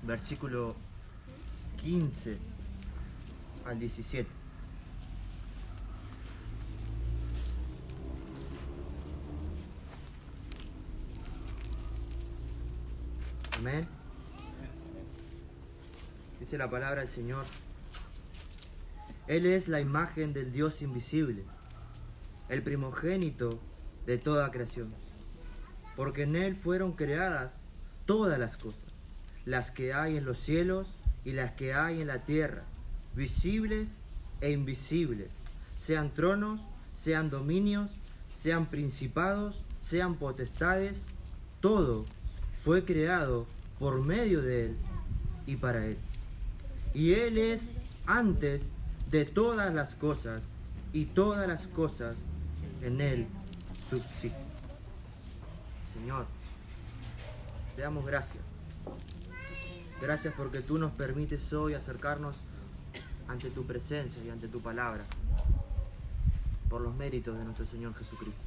versículo 15 al 17. Amén. Dice la palabra del Señor. Él es la imagen del Dios invisible, el primogénito de toda creación, porque en Él fueron creadas todas las cosas, las que hay en los cielos y las que hay en la tierra, visibles e invisibles, sean tronos, sean dominios, sean principados, sean potestades, todo fue creado por medio de Él y para Él. Y Él es antes de todas las cosas, y todas las cosas en Él subsisten. Señor, te damos gracias. Gracias porque tú nos permites hoy acercarnos ante tu presencia y ante tu palabra, por los méritos de nuestro Señor Jesucristo.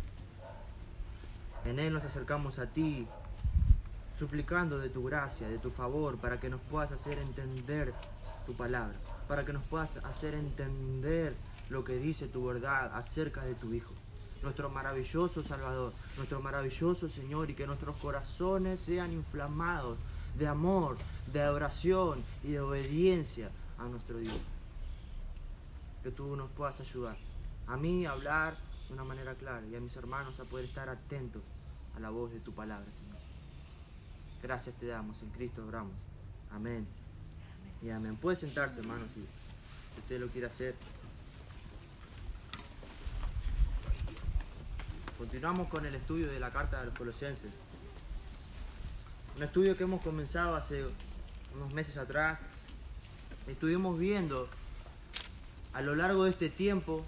En Él nos acercamos a ti, suplicando de tu gracia, de tu favor, para que nos puedas hacer entender tu palabra, para que nos puedas hacer entender lo que dice tu verdad acerca de tu Hijo, nuestro maravilloso Salvador, nuestro maravilloso Señor, y que nuestros corazones sean inflamados de amor, de adoración y de obediencia a nuestro Dios. Que tú nos puedas ayudar a mí a hablar de una manera clara y a mis hermanos a poder estar atentos a la voz de tu palabra, Señor. Gracias te damos, en Cristo oramos. Amén y amén. Puede sentarse, hermanos, si usted lo quiere hacer. Continuamos con el estudio de la carta de los Colosenses. Un estudio que hemos comenzado hace unos meses atrás. Estuvimos viendo a lo largo de este tiempo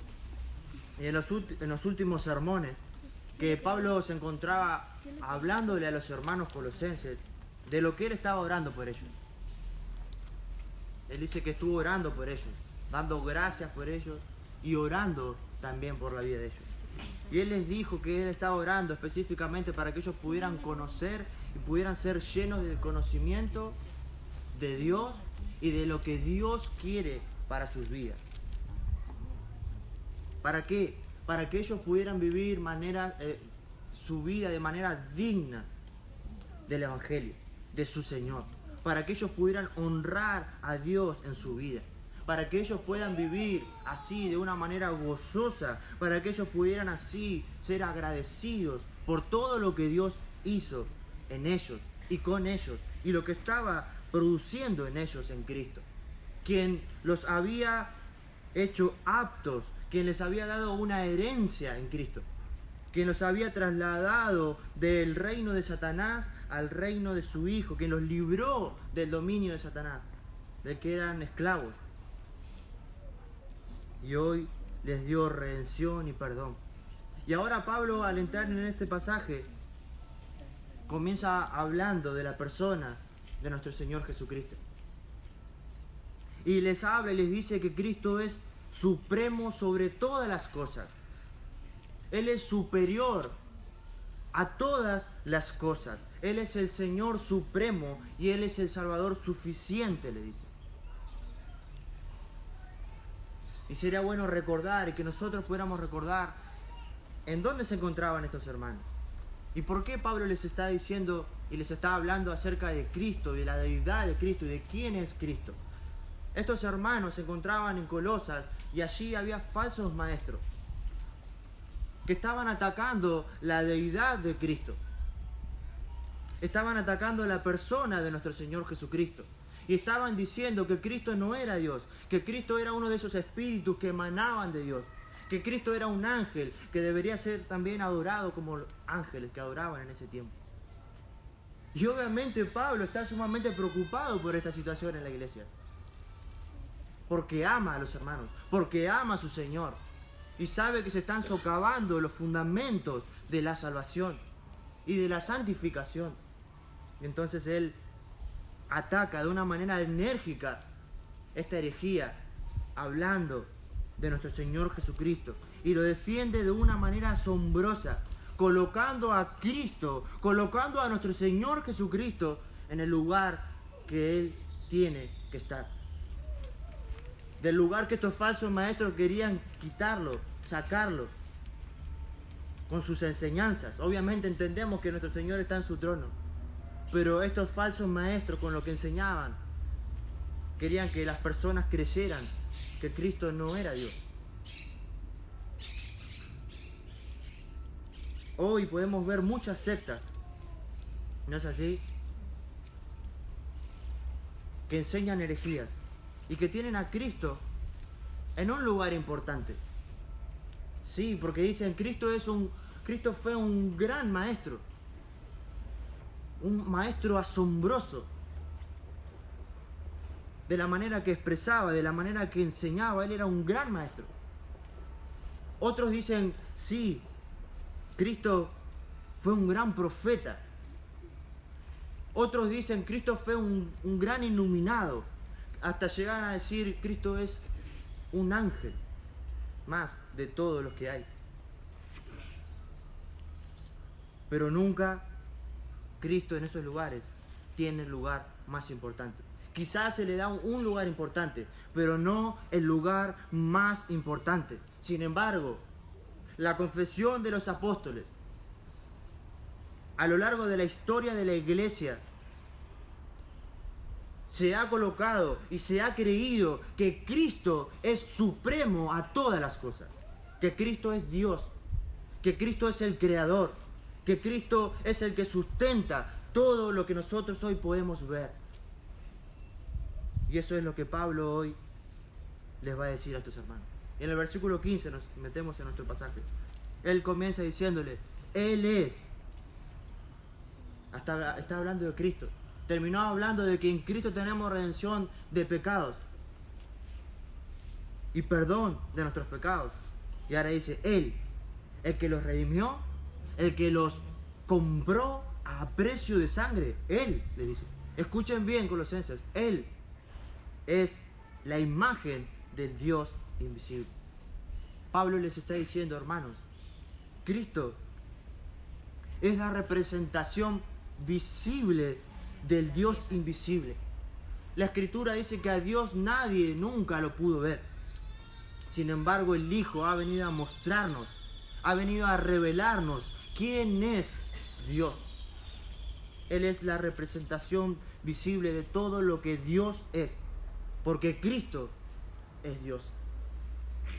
y en los últimos sermones que Pablo se encontraba hablándole a los hermanos colosenses de lo que él estaba orando por ellos. Él dice que estuvo orando por ellos, dando gracias por ellos y orando también por la vida de ellos. Y él les dijo que él estaba orando específicamente para que ellos pudieran conocer y pudieran ser llenos del conocimiento de Dios y de lo que Dios quiere para sus vidas. ¿Para qué? Para que ellos pudieran vivir su vida de manera digna del Evangelio, de su Señor. Para que ellos pudieran honrar a Dios en su vida. Para que ellos puedan vivir así de una manera gozosa. Para que ellos pudieran así ser agradecidos por todo lo que Dios hizo en ellos y con ellos. Y lo que estaba produciendo en ellos en Cristo. Quien los había hecho aptos, quien les había dado una herencia en Cristo, quien los había trasladado del reino de Satanás al reino de su Hijo, quien los libró del dominio de Satanás, del que eran esclavos. Y hoy les dio redención y perdón. Y ahora Pablo, al entrar en este pasaje, comienza hablando de la persona de nuestro Señor Jesucristo. Y les habla y les dice que Cristo es supremo sobre todas las cosas. Él es superior a todas las cosas. Él es el Señor supremo y Él es el Salvador suficiente, le dice. Y sería bueno recordar y que nosotros pudiéramos recordar en dónde se encontraban estos hermanos. Y por qué Pablo les está diciendo y les está hablando acerca de Cristo, de la deidad de Cristo y de quién es Cristo. Estos hermanos se encontraban en Colosas y allí había falsos maestros que estaban atacando la deidad de Cristo. Estaban atacando la persona de nuestro Señor Jesucristo. Y estaban diciendo que Cristo no era Dios, que Cristo era uno de esos espíritus que emanaban de Dios, que Cristo era un ángel que debería ser también adorado como los ángeles que adoraban en ese tiempo. Y obviamente Pablo está sumamente preocupado por esta situación en la iglesia. Porque ama a los hermanos, porque ama a su Señor. Y sabe que se están socavando los fundamentos de la salvación y de la santificación. Y entonces él ataca de una manera enérgica esta herejía, hablando de nuestro Señor Jesucristo. Y lo defiende de una manera asombrosa, colocando a Cristo, colocando a nuestro Señor Jesucristo en el lugar que Él tiene que estar. Del lugar que estos falsos maestros querían quitarlo, sacarlo, con sus enseñanzas. Obviamente entendemos que nuestro Señor está en su trono, pero estos falsos maestros con lo que enseñaban, querían que las personas creyeran que Cristo no era Dios. Hoy podemos ver muchas sectas, ¿no es así?, que enseñan herejías y que tienen a Cristo en un lugar importante. Sí, porque dicen Cristo fue un gran maestro, un maestro asombroso, de la manera que expresaba, de la manera que enseñaba. Él era un gran maestro. Otros dicen, sí, Cristo fue un gran profeta. Otros dicen, Cristo fue un gran iluminado. Hasta llegar a decir, Cristo es un ángel más de todos los que hay. Pero nunca Cristo en esos lugares tiene el lugar más importante. Quizás se le da un lugar importante, pero no el lugar más importante. Sin embargo, la confesión de los apóstoles a lo largo de la historia de la iglesia se ha colocado y se ha creído que Cristo es supremo a todas las cosas, que Cristo es Dios, que Cristo es el creador, que Cristo es el que sustenta todo lo que nosotros hoy podemos ver. Y eso es lo que Pablo hoy les va a decir a estos hermanos. Y en el versículo 15 nos metemos en nuestro pasaje. Él comienza diciéndole, Él es. Está hablando de Cristo. Terminó hablando de que en Cristo tenemos redención de pecados y perdón de nuestros pecados. Y ahora dice, Él, el que los redimió, el que los compró a precio de sangre. Él, le dice. Escuchen bien, colosenses, Él es la imagen del Dios invisible. Pablo les está diciendo, hermanos, Cristo es la representación visible del Dios invisible. La Escritura dice que a Dios nadie nunca lo pudo ver. Sin embargo, el Hijo ha venido a mostrarnos, ha venido a revelarnos quién es Dios. Él es la representación visible de todo lo que Dios es, porque Cristo es Dios.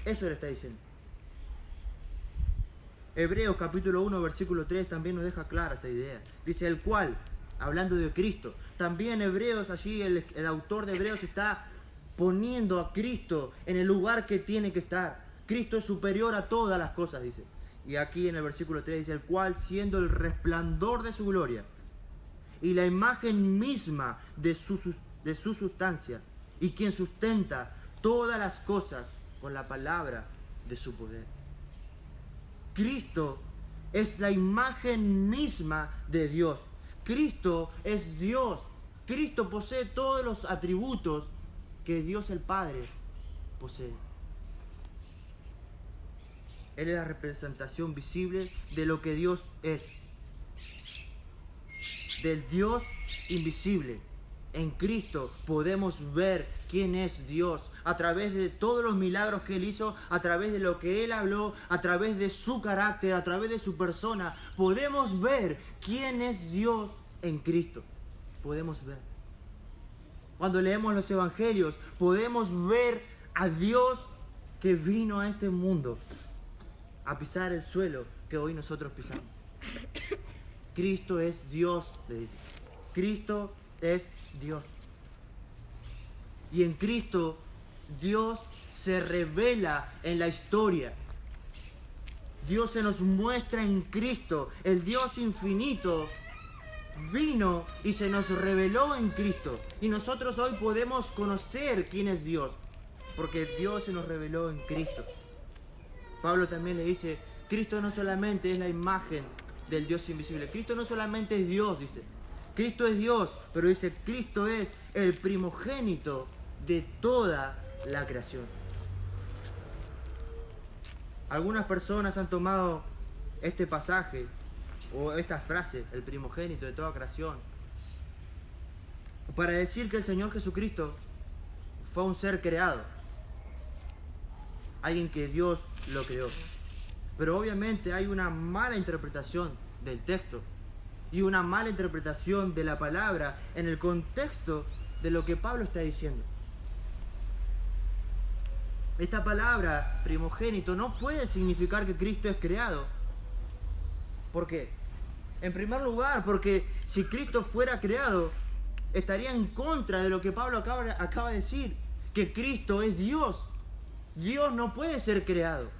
Eso le está diciendo. Hebreos capítulo 1 versículo 3 también nos deja clara esta idea. Dice, el cual, hablando de Cristo, también Hebreos, allí el autor de Hebreos está poniendo a Cristo en el lugar que tiene que estar. Cristo es superior a todas las cosas, dice. Y aquí en el versículo 3 dice, el cual, siendo el resplandor de su gloria y la imagen misma de su sustancia, y quien sustenta todas las cosas con la palabra de su poder. Cristo es la imagen misma de Dios. Cristo es Dios. Cristo posee todos los atributos que Dios el Padre posee. Él es la representación visible de lo que Dios es. Del Dios invisible. En Cristo podemos ver quién es Dios a través de todos los milagros que Él hizo, a través de lo que Él habló, a través de su carácter, a través de su persona. Podemos ver quién es Dios en Cristo. Podemos ver. Cuando leemos los evangelios, podemos ver a Dios que vino a este mundo a pisar el suelo que hoy nosotros pisamos. Cristo es Dios, le dice. Cristo es Dios. Y en Cristo, Dios se revela en la historia. Dios se nos muestra en Cristo. El Dios infinito vino y se nos reveló en Cristo. Y nosotros hoy podemos conocer quién es Dios, porque Dios se nos reveló en Cristo. Pablo también le dice, Cristo no solamente es la imagen del Dios invisible. Cristo no solamente es Dios, dice. Cristo es Dios, pero dice, Cristo es el primogénito de toda la creación. Algunas personas han tomado este pasaje o esta frase, el primogénito de toda creación, para decir que el Señor Jesucristo fue un ser creado, alguien que Dios lo creó. Pero obviamente hay una mala interpretación del texto y una mala interpretación de la palabra en el contexto de lo que Pablo está diciendo. Esta palabra primogénito no puede significar que Cristo es creado. ¿Por qué? En primer lugar, porque si Cristo fuera creado, estaría en contra de lo que Pablo acaba de decir, que Cristo es Dios. Dios no puede ser creado.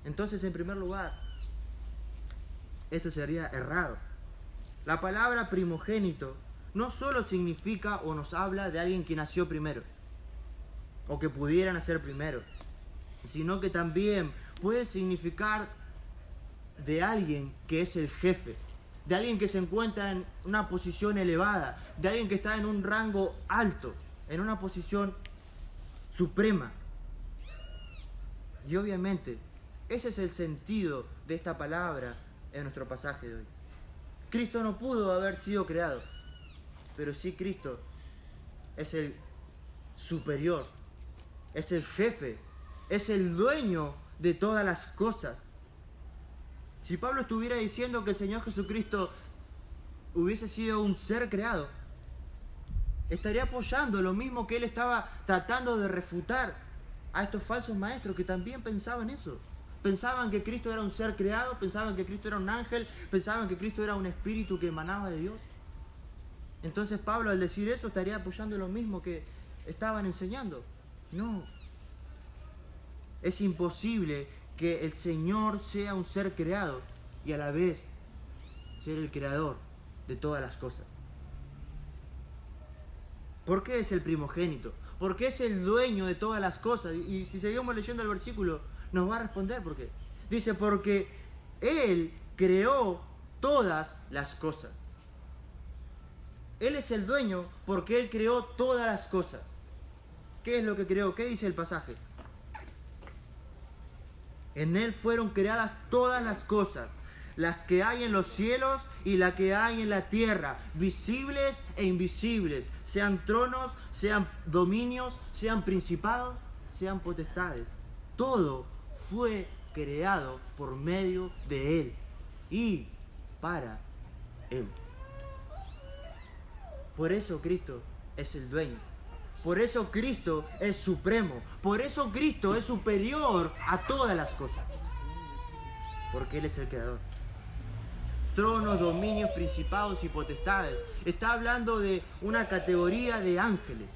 Entonces, en primer lugar, esto sería errado. La palabra primogénito no solo significa o nos habla de alguien que nació primero, o que pudiera nacer primero, sino que también puede significar de alguien que es el jefe, de alguien que se encuentra en una posición elevada, de alguien que está en un rango alto, en una posición suprema. Y obviamente, ese es el sentido de esta palabra en nuestro pasaje de hoy. Cristo no pudo haber sido creado, pero sí Cristo es el superior, es el jefe, es el dueño de todas las cosas. Si Pablo estuviera diciendo que el Señor Jesucristo hubiese sido un ser creado, estaría apoyando lo mismo que él estaba tratando de refutar a estos falsos maestros que también pensaban eso. Pensaban que Cristo era un ser creado, pensaban que Cristo era un ángel, pensaban que Cristo era un espíritu que emanaba de Dios. Entonces Pablo, al decir eso, estaría apoyando lo mismo que estaban enseñando. No. Es imposible que el Señor sea un ser creado y a la vez ser el creador de todas las cosas. ¿Por qué es el primogénito? Porque es el dueño de todas las cosas. Y si seguimos leyendo el versículo, nos va a responder por qué. Dice, porque Él creó todas las cosas. Él es el dueño porque Él creó todas las cosas. ¿Qué es lo que creó? ¿Qué dice el pasaje? En Él fueron creadas todas las cosas, las que hay en los cielos y las que hay en la tierra, visibles e invisibles, sean tronos, sean dominios, sean principados, sean potestades. Todo fue creado por medio de Él y para Él. Por eso Cristo es el dueño. Por eso Cristo es supremo. Por eso Cristo es superior a todas las cosas. Porque Él es el creador. Tronos, dominios, principados y potestades. Está hablando de una categoría de ángeles,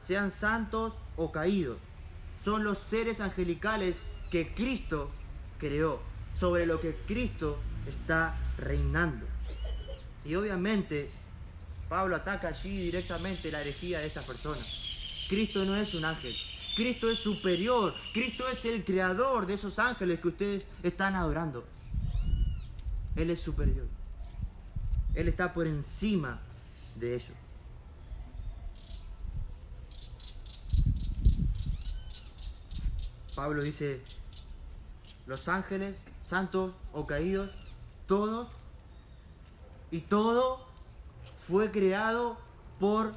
sean santos o caídos. Son los seres angelicales que Cristo creó, sobre lo que Cristo está reinando. Y obviamente Pablo ataca allí directamente la herejía de estas personas. Cristo no es un ángel. Cristo es superior. Cristo es el creador de esos ángeles que ustedes están adorando. Él es superior. Él está por encima de ellos. Pablo dice, los ángeles, santos o caídos, todos y todo fue creado por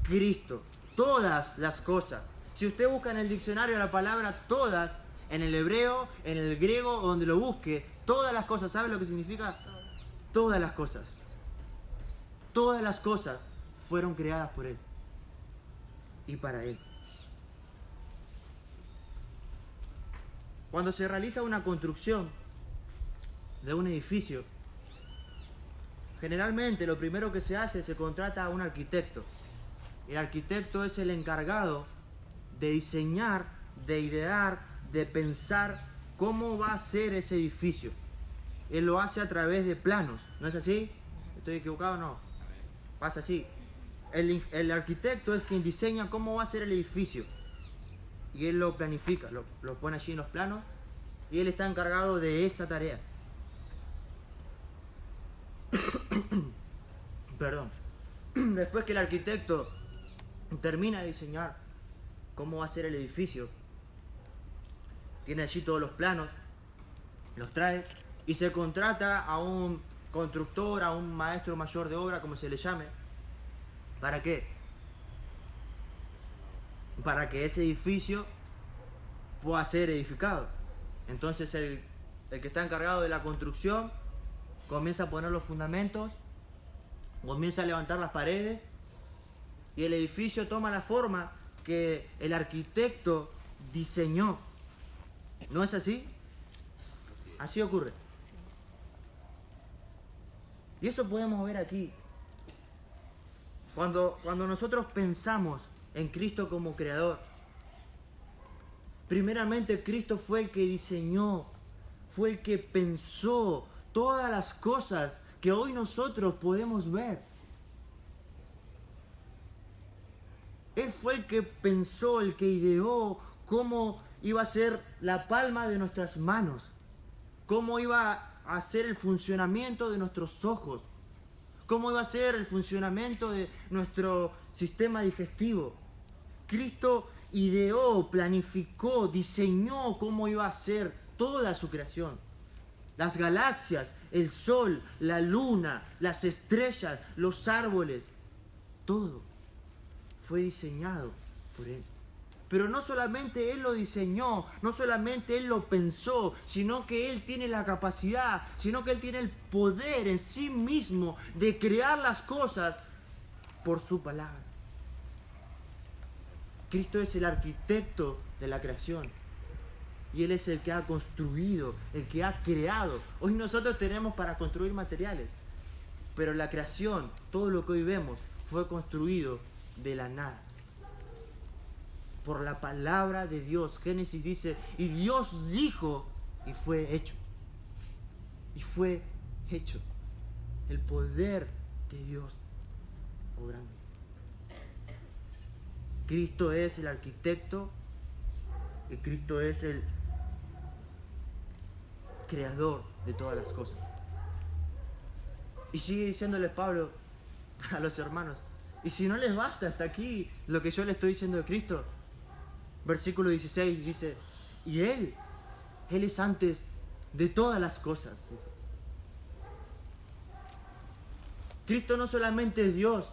Cristo. Todas las cosas. Si usted busca en el diccionario la palabra todas, en el hebreo, en el griego, donde lo busque, todas las cosas, ¿sabe lo que significa? Todas las cosas. Todas las cosas fueron creadas por Él y para Él. Cuando se realiza una construcción de un edificio, generalmente lo primero que se hace, se contrata a un arquitecto. El arquitecto es el encargado de diseñar, de idear, de pensar cómo va a ser ese edificio. Él lo hace a través de planos, ¿no es así? ¿Estoy equivocado o no? Pasa así. El arquitecto es quien diseña cómo va a ser el edificio. Y él lo planifica, lo pone allí en los planos y él está encargado de esa tarea. Perdón. Después que el arquitecto termina de diseñar cómo va a ser el edificio, tiene allí todos los planos, los trae y se contrata a un constructor, a un maestro mayor de obra, como se le llame, ¿Para qué? Para que ese edificio pueda ser edificado. Entonces el que está encargado de la construcción comienza a poner los fundamentos, comienza a levantar las paredes y el edificio toma la forma que el arquitecto diseñó. ¿No es así? Así ocurre. Y eso podemos ver aquí. Cuando nosotros pensamos en Cristo como creador, primeramente Cristo fue el que diseñó, fue el que pensó todas las cosas que hoy nosotros podemos ver. Él fue el que pensó, el que ideó cómo iba a ser la palma de nuestras manos, cómo iba a ser el funcionamiento de nuestros ojos, cómo iba a ser el funcionamiento de nuestro sistema digestivo. Cristo ideó, planificó, diseñó cómo iba a ser toda su creación. Las galaxias, el sol, la luna, las estrellas, los árboles, todo fue diseñado por Él. Pero no solamente Él lo diseñó, no solamente Él lo pensó, sino que Él tiene la capacidad, sino que Él tiene el poder en sí mismo de crear las cosas por su palabra. Cristo es el arquitecto de la creación y Él es el que ha construido, el que ha creado. Hoy nosotros tenemos para construir materiales, pero la creación, todo lo que hoy vemos, fue construido de la nada. Por la palabra de Dios. Génesis dice, y Dios dijo, y fue hecho. Y fue hecho. El poder de Dios obrando. Cristo es el arquitecto y Cristo es el creador de todas las cosas. Y sigue diciéndole Pablo a los hermanos, y si no les basta hasta aquí lo que yo les estoy diciendo de Cristo, versículo 16 dice, y Él es antes de todas las cosas. Cristo no solamente es Dios,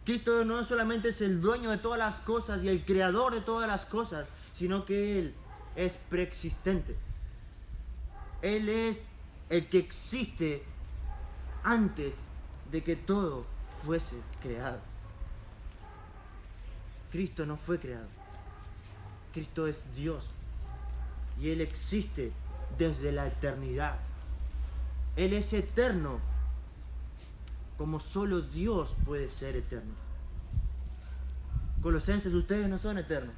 Cristo no solamente es el dueño de todas las cosas y el creador de todas las cosas, sino que Él es preexistente. Él es el que existe antes de que todo fuese creado. Cristo no fue creado. Cristo es Dios y Él existe desde la eternidad. Él es eterno como solo Dios puede ser eterno. Colosenses, ustedes no son eternos.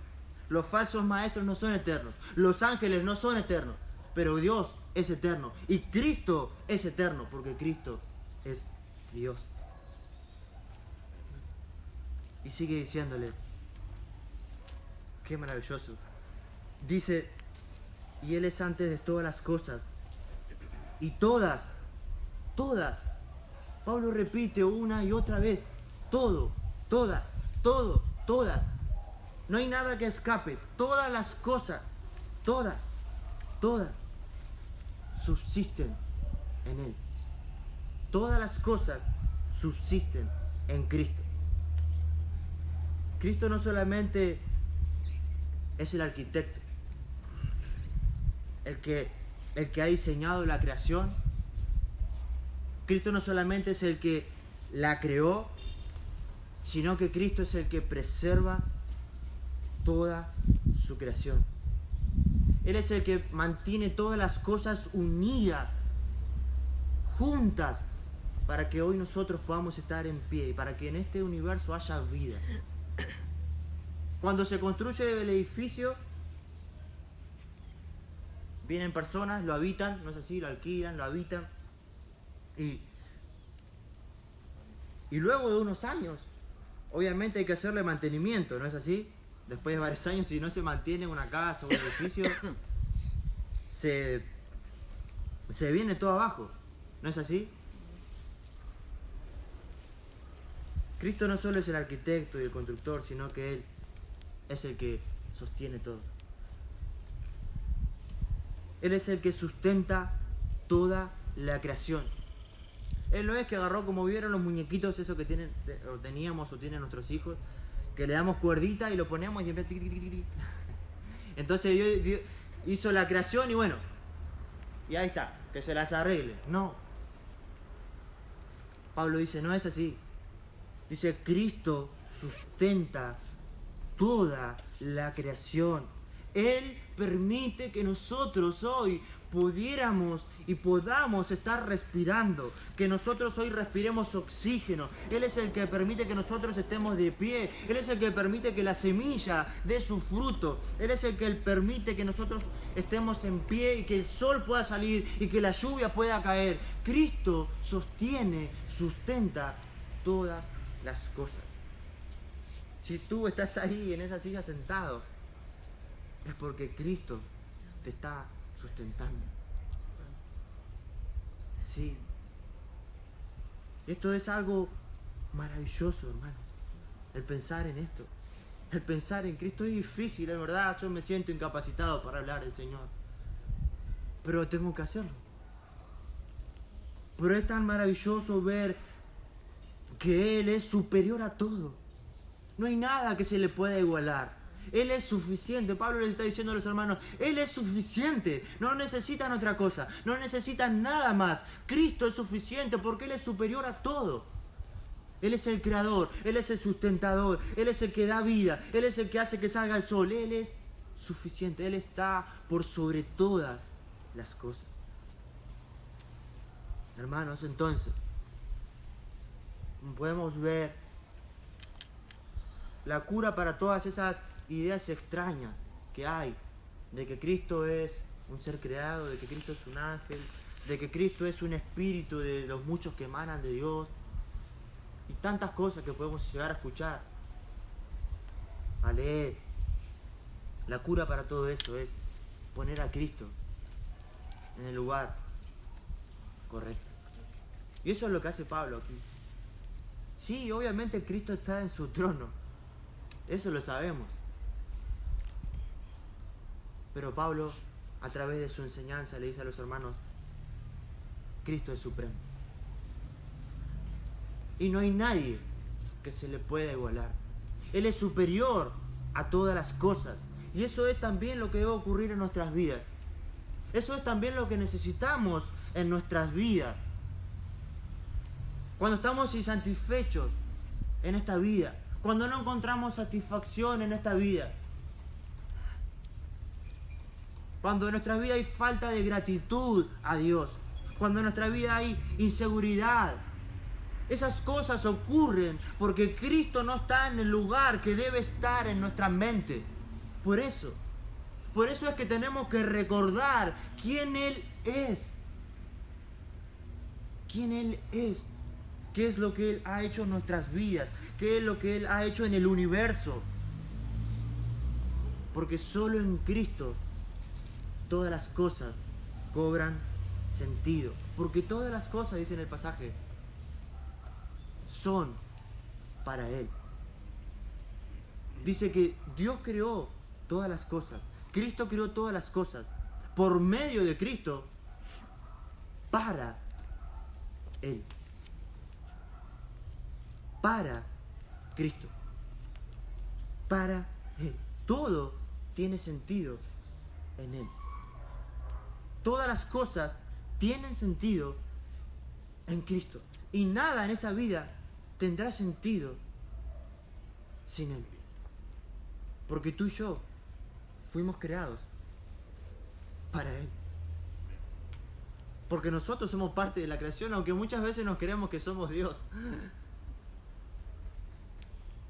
Los falsos maestros no son eternos. Los ángeles no son eternos. Pero Dios es eterno. Y Cristo es eterno porque Cristo es Dios. Y sigue diciéndole, qué maravilloso. Dice, y Él es antes de todas las cosas. Y todas. Pablo repite una y otra vez, todo, todas. No hay nada que escape. Todas las cosas, todas, subsisten en Él. Todas las cosas subsisten en Cristo. Cristo no solamente es el arquitecto, el que ha diseñado la creación. Cristo no solamente es el que la creó, sino que Cristo es el que preserva toda su creación. Él es el que mantiene todas las cosas unidas, juntas, para que hoy nosotros podamos estar en pie y para que en este universo haya vida. Cuando se construye el edificio, vienen personas, lo habitan, no es así, lo alquilan, lo habitan. Y luego de unos años, obviamente hay que hacerle mantenimiento, ¿no es así? Después de varios años, si no se mantiene una casa o un edificio, se viene todo abajo, ¿no es así? Cristo no solo es el arquitecto y el constructor, sino que Él es el que sostiene todo. Él es el que sustenta toda la creación. Él no es que agarró, como vieron los muñequitos esos que teníamos o tienen nuestros hijos, que le damos cuerdita y lo ponemos y empieza... Entonces Dios hizo la creación y bueno, y ahí está, que se las arregle. No. Pablo dice, no es así. Dice, Cristo sustenta toda la creación. Él permite que nosotros hoy pudiéramos y podamos estar respirando, que nosotros hoy respiremos oxígeno. Él es el que permite que nosotros estemos de pie. Él es el que permite que la semilla dé su fruto. Él es el que permite que nosotros estemos en pie y que el sol pueda salir y que la lluvia pueda caer. Cristo sostiene, sustenta todas las cosas. Si tú estás ahí en esa silla sentado, es porque Cristo te está sustentando. Sí. Esto es algo maravilloso, hermano. El pensar en esto. El pensar en Cristo es difícil, es verdad. Yo me siento incapacitado para hablar del Señor. Pero tengo que hacerlo. Pero es tan maravilloso ver que Él es superior a todo. No hay nada que se le pueda igualar. Él es suficiente. Pablo les está diciendo a los hermanos, Él es suficiente. No necesitan otra cosa. No necesitan nada más. Cristo es suficiente porque Él es superior a todo. Él es el creador. Él es el sustentador. Él es el que da vida. Él es el que hace que salga el sol. Él es suficiente. Él está por sobre todas las cosas. Hermanos, entonces, podemos ver la cura para todas esas ideas extrañas que hay, de que Cristo es un ser creado, de que Cristo es un ángel, de que Cristo es un espíritu de los muchos que emanan de Dios, y tantas cosas que podemos llegar a escuchar, a leer. La cura para todo eso es poner a Cristo en el lugar correcto. Y eso es lo que hace Pablo aquí. Sí, obviamente Cristo está en su trono, eso lo sabemos. Pero Pablo, a través de su enseñanza, le dice a los hermanos, Cristo es supremo. Y no hay nadie que se le pueda igualar. Él es superior a todas las cosas. Y eso es también lo que debe ocurrir en nuestras vidas. Eso es también lo que necesitamos en nuestras vidas. Cuando estamos insatisfechos en esta vida, cuando no encontramos satisfacción en esta vida, cuando en nuestra vida hay falta de gratitud a Dios, cuando en nuestra vida hay inseguridad, esas cosas ocurren porque Cristo no está en el lugar que debe estar en nuestra mente. Por eso es que tenemos que recordar quién Él es. Quién Él es. Qué es lo que Él ha hecho en nuestras vidas. Qué es lo que Él ha hecho en el universo. Porque solo en Cristo todas las cosas cobran sentido. Porque todas las cosas, dice en el pasaje, son para Él. Dice que Dios creó todas las cosas. Cristo creó todas las cosas por medio de Cristo para Él. Para Cristo. Para Él. Todo tiene sentido en Él. Todas las cosas tienen sentido en Cristo. Y nada en esta vida tendrá sentido sin Él. Porque tú y yo fuimos creados para Él. Porque nosotros somos parte de la creación, aunque muchas veces nos creemos que somos Dios.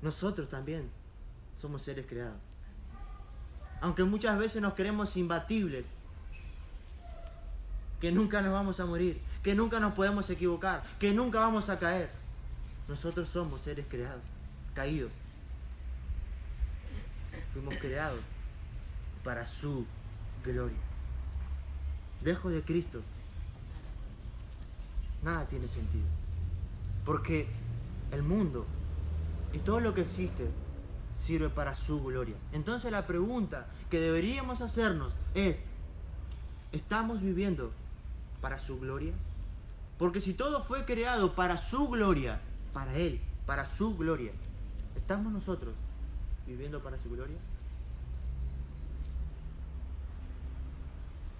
Nosotros también somos seres creados. Aunque muchas veces nos creemos imbatibles, que nunca nos vamos a morir, que nunca nos podemos equivocar, que nunca vamos a caer. Nosotros somos seres creados, caídos. Fuimos creados para su gloria. Lejos de Cristo, nada tiene sentido. Porque el mundo y todo lo que existe sirve para su gloria. Entonces la pregunta que deberíamos hacernos es, ¿estamos viviendo para su gloria? Porque si todo fue creado para su gloria, para Él, para su gloria, ¿estamos nosotros viviendo para su gloria?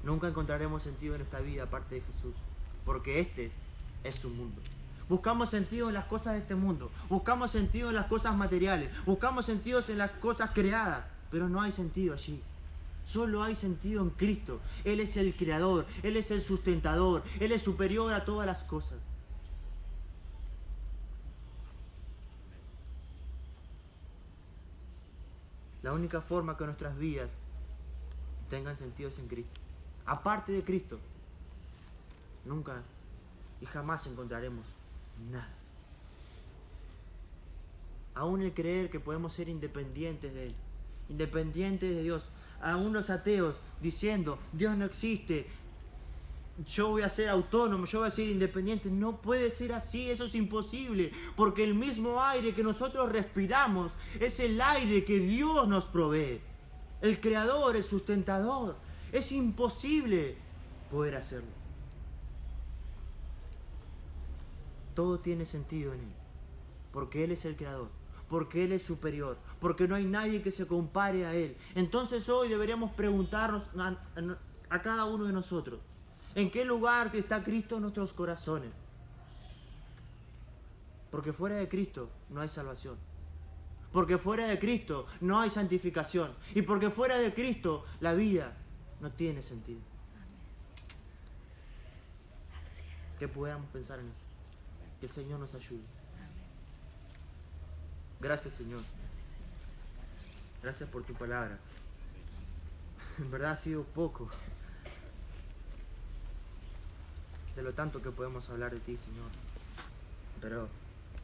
Nunca encontraremos sentido en esta vida aparte de Jesús, porque este es su mundo. Buscamos sentido en las cosas de este mundo, buscamos sentido en las cosas materiales, buscamos sentido en las cosas creadas, pero no hay sentido allí. Solo hay sentido en Cristo. Él es el creador, Él es el sustentador, Él es superior a todas las cosas. La única forma que nuestras vidas tengan sentido es en Cristo. Aparte de Cristo, nunca y jamás encontraremos nada. Aún el creer que podemos ser independientes de Él, independientes de Dios. Aún los ateos diciendo, Dios no existe, yo voy a ser autónomo, yo voy a ser independiente. No puede ser así, eso es imposible, porque el mismo aire que nosotros respiramos es el aire que Dios nos provee. El creador, el sustentador. Es imposible poder hacerlo. Todo tiene sentido en Él, porque Él es el creador, porque Él es superior, porque no hay nadie que se compare a Él. Entonces hoy deberíamos preguntarnos a cada uno de nosotros, ¿en qué lugar está Cristo en nuestros corazones? Porque fuera de Cristo no hay salvación. Porque fuera de Cristo no hay santificación. Y porque fuera de Cristo la vida no tiene sentido. Que podamos pensar en eso. Que el Señor nos ayude. Gracias, Señor. Gracias por tu palabra. En verdad ha sido poco de lo tanto que podemos hablar de ti, Señor. Pero